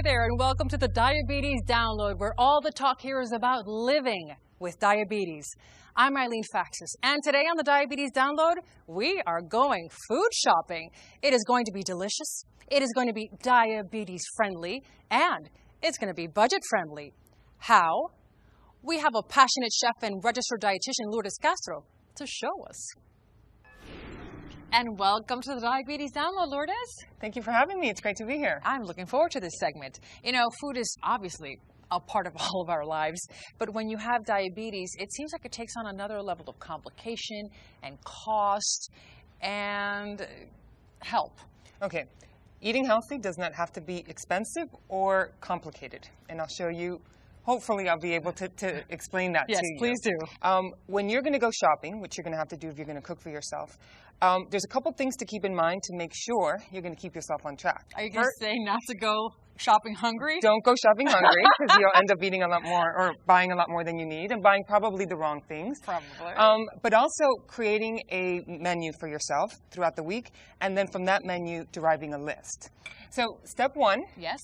Hi there, and welcome to the Diabetes Download, where all the talk here is about living with diabetes. I'm Eileen Faxis, and today on the Diabetes Download, we are going food shopping. It is going to be delicious, it is going to be diabetes friendly, and it's going to be budget friendly. How? We have a passionate chef and registered dietitian, Lourdes Castro, to show us. And welcome to the Diabetes Download, Lourdes. Thank you for having me. It's great to be here. I'm looking forward to this segment. You know, food is obviously a part of all of our lives, but when you have diabetes, it seems like it takes on another level of complication and cost and help. Okay, eating healthy does not have to be expensive or complicated, and I'll show you. Hopefully, I'll be able to explain that to you. Yes, please do. When you're going to go shopping, which you're going to have to do if you're going to cook for yourself, there's a couple things to keep in mind to make sure you're going to keep yourself on track. Are you going to say not to go shopping hungry? Don't go shopping hungry, because you'll end up eating a lot more or buying a lot more than you need and buying probably the wrong things. Probably. But also creating a menu for yourself throughout the week, and then from that menu, deriving a list. So step one Yes.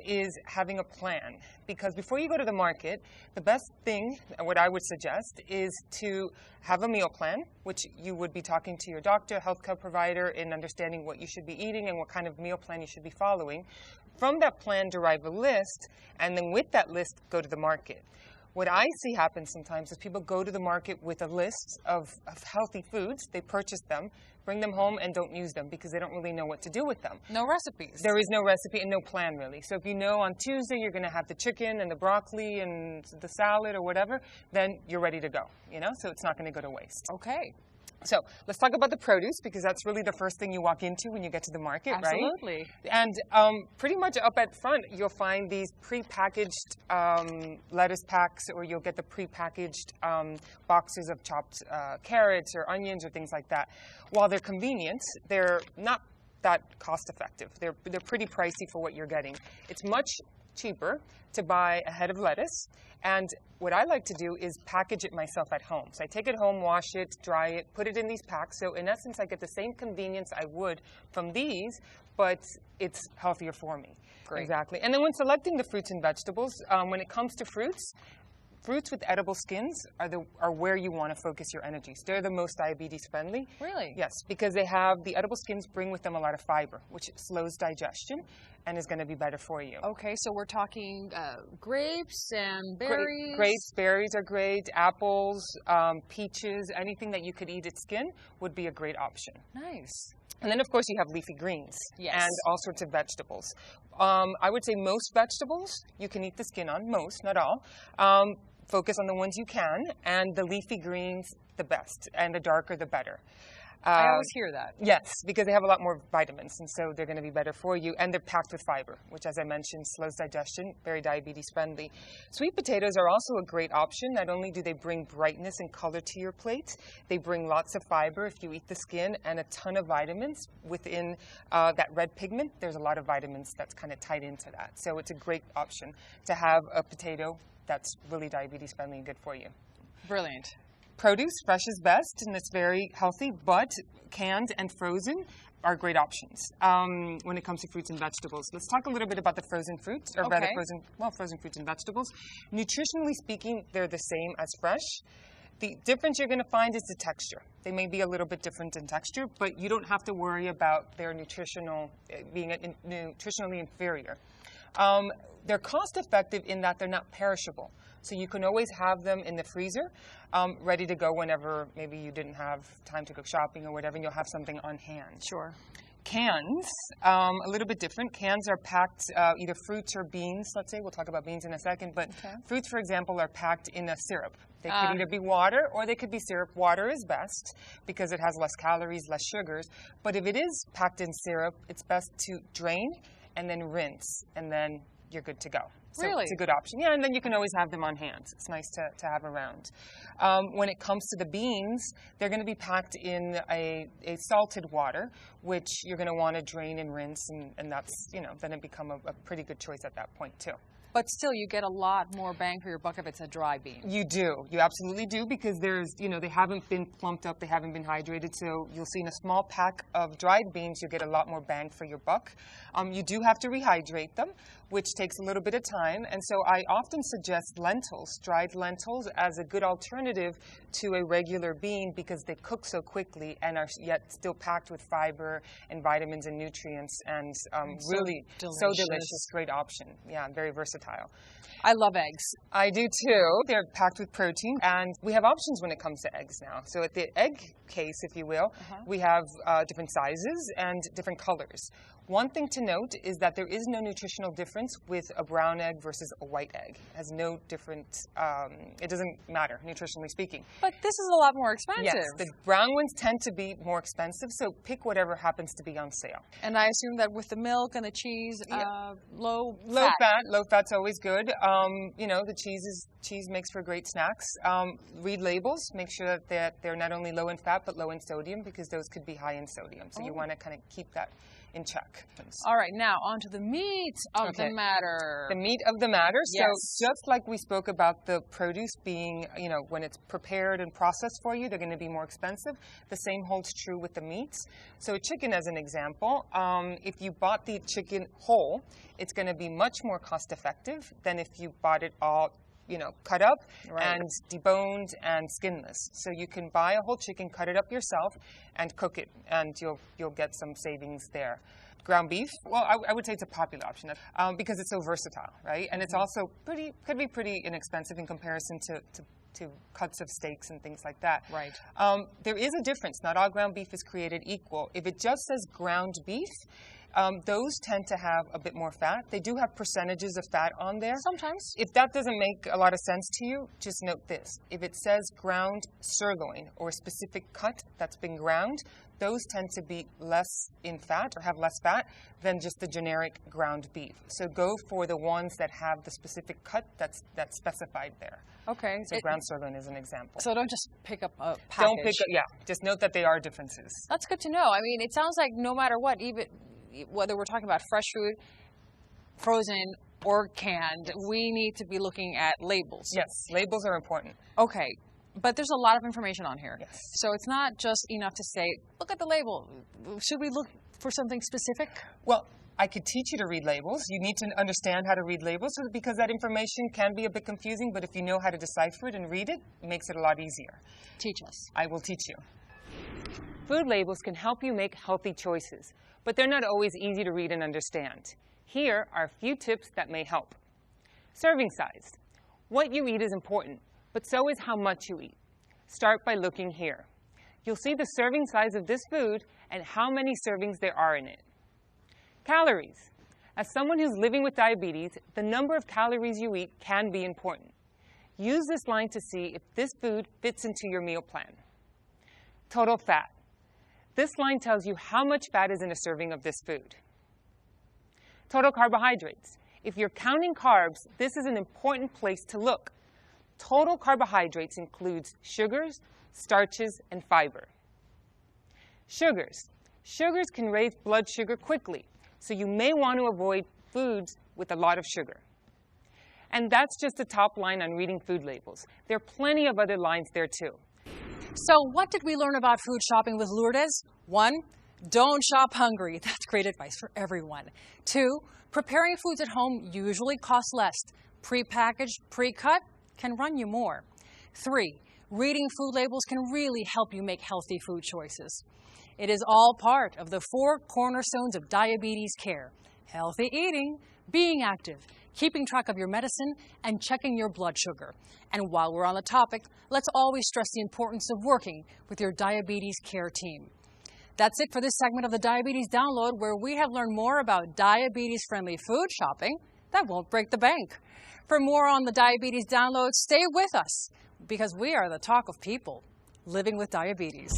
is having a plan, because before you go to the market, the best thing, what I would suggest, is to have a meal plan, which you would be talking to your doctor, healthcare provider, in understanding what you should be eating and what kind of meal plan you should be following. From that plan, derive a list, and then with that list, go to the market. What I see happen sometimes is people go to the market with a list of healthy foods, they purchase them, bring them home, and don't use them because they don't really know what to do with them. No recipes. There is no recipe and no plan, really. So if you know on Tuesday you're going to have the chicken and the broccoli and the salad or whatever, then you're ready to go, you know? So it's not going to go to waste. Okay. So let's talk about the produce, because that's really the first thing you walk into when you get to the market, right? Absolutely. And pretty much up at front, you'll find these pre-packaged lettuce packs, or you'll get the pre-packaged boxes of chopped carrots or onions or things like that. While they're convenient, they're not that cost-effective. They're pretty pricey for what you're getting. It's much cheaper to buy a head of lettuce, and what I like to do is package it myself at home. So I take it home, wash it, dry it, put it in these packs. So in essence, I get the same convenience I would from these, but it's healthier for me. Great. Exactly. And then when selecting the fruits and vegetables, when it comes to fruits with edible skins are where you want to focus your energies. They're the most diabetes friendly. Really? Yes, because the edible skins bring with them a lot of fiber, which slows digestion and is going to be better for you. Okay, so we're talking grapes and berries. Grapes, berries are great. Apples, peaches, anything that you could eat its skin would be a great option. Nice. And then, of course, you have leafy greens. Yes. And all sorts of vegetables. I would say most vegetables you can eat the skin on, most, not all. Focus on the ones you can, and the leafy greens, the best, and the darker, the better. I always hear that. Yes, because they have a lot more vitamins, and so they're going to be better for you, and they're packed with fiber, which, as I mentioned, slows digestion, very diabetes friendly. Sweet potatoes are also a great option. Not only do they bring brightness and color to your plate, they bring lots of fiber if you eat the skin, and a ton of vitamins within that red pigment. There's a lot of vitamins that's kind of tied into that, so it's a great option to have a potato that's really diabetes friendly and good for you. Brilliant. Produce, fresh is best, and it's very healthy, but canned and frozen are great options when it comes to fruits and vegetables. Let's talk a little bit about the frozen fruits, or rather frozen fruits and vegetables. Nutritionally speaking, they're the same as fresh. The difference you're going to find is the texture. They may be a little bit different in texture, but you don't have to worry about their being nutritionally inferior. They're cost effective in that they're not perishable. So you can always have them in the freezer, ready to go whenever maybe you didn't have time to go shopping or whatever, and you'll have something on hand. Sure. Cans, a little bit different. Cans are packed, either fruits or beans, let's say. We'll talk about beans in a second. But fruits, for example, are packed in a syrup. They could either be water or they could be syrup. Water is best because it has less calories, less sugars. But if it is packed in syrup, it's best to drain and then rinse, and then you're good to go. So really? It's a good option. Yeah, and then you can always have them on hand. It's nice to have around. When it comes to the beans, they're going to be packed in a salted water, which you're going to want to drain and rinse, and that's, then it become a pretty good choice at that point too. But still, you get a lot more bang for your buck if it's a dry bean. You do. You absolutely do, because there's, they haven't been plumped up, they haven't been hydrated. So you'll see in a small pack of dried beans, you get a lot more bang for your buck. You do have to rehydrate them, which takes a little bit of time. And so I often suggest lentils, dried lentils, as a good alternative to a regular bean, because they cook so quickly and are yet still packed with fiber and vitamins and nutrients, and really so delicious. Great option. Yeah, very versatile. I love eggs. I do too. They're packed with protein, and we have options when it comes to eggs now. So at the egg case, if you will, we have different sizes and different colors. One thing to note is that there is no nutritional difference with a brown egg versus a white egg. It has no different, it doesn't matter, nutritionally speaking. But this is a lot more expensive. Yes, the brown ones tend to be more expensive, so pick whatever happens to be on sale. And I assume that with the milk and the cheese, low fat. Low fat's always good. The cheese makes for great snacks. Read labels. Make sure that they're not only low in fat, but low in sodium, because those could be high in sodium. So you want to kind of keep that in check. All right, now on to the meat of the matter. The meat of the matter. Yes. So just like we spoke about the produce being, when it's prepared and processed for you, they're going to be more expensive. The same holds true with the meats. So chicken, as an example, if you bought the chicken whole, it's going to be much more cost effective than if you bought it all cut up and deboned and skinless. So you can buy a whole chicken, cut it up yourself, and cook it, and you'll get some savings there. Ground beef, well, I would say it's a popular option because it's so versatile, right? And it's also could be pretty inexpensive in comparison to cuts of steaks and things like that. Right. There is a difference. Not all ground beef is created equal. If it just says ground beef, those tend to have a bit more fat. They do have percentages of fat on there. Sometimes. If that doesn't make a lot of sense to you, just note this. If it says ground sirloin or a specific cut that's been ground, those tend to be less in fat or have less fat than just the generic ground beef. So go for the ones that have the specific cut that's specified there. Okay. So ground sirloin is an example. So don't just pick up a package. Don't pick up, just note that they are differences. That's good to know. I mean, it sounds like no matter what, even whether we're talking about fresh food, frozen, or canned, we need to be looking at labels. Yes, labels are important. Okay, but there's a lot of information on here. Yes. So it's not just enough to say, look at the label. Should we look for something specific? Well, I could teach you to read labels. You need to understand how to read labels because that information can be a bit confusing, but if you know how to decipher it and read it, it makes it a lot easier. Teach us. I will teach you. Food labels can help you make healthy choices, but they're not always easy to read and understand. Here are a few tips that may help. Serving size. What you eat is important, but so is how much you eat. Start by looking here. You'll see the serving size of this food and how many servings there are in it. Calories. As someone who's living with diabetes, the number of calories you eat can be important. Use this line to see if this food fits into your meal plan. Total fat. This line tells you how much fat is in a serving of this food. Total carbohydrates. If you're counting carbs, this is an important place to look. Total carbohydrates includes sugars, starches, and fiber. Sugars. Sugars can raise blood sugar quickly, so you may want to avoid foods with a lot of sugar. And that's just the top line on reading food labels. There are plenty of other lines there too. So what did we learn about food shopping with Lourdes? 1, don't shop hungry. That's great advice for everyone. 2, preparing foods at home usually costs less. Pre-packaged, pre-cut can run you more. 3, reading food labels can really help you make healthy food choices. It is all part of the 4 cornerstones of diabetes care: healthy eating, being active, keeping track of your medicine, and checking your blood sugar. And while we're on the topic, let's always stress the importance of working with your diabetes care team. That's it for this segment of the Diabetes Download, where we have learned more about diabetes-friendly food shopping that won't break the bank. For more on the Diabetes Download, stay with us, because we are the talk of people living with diabetes.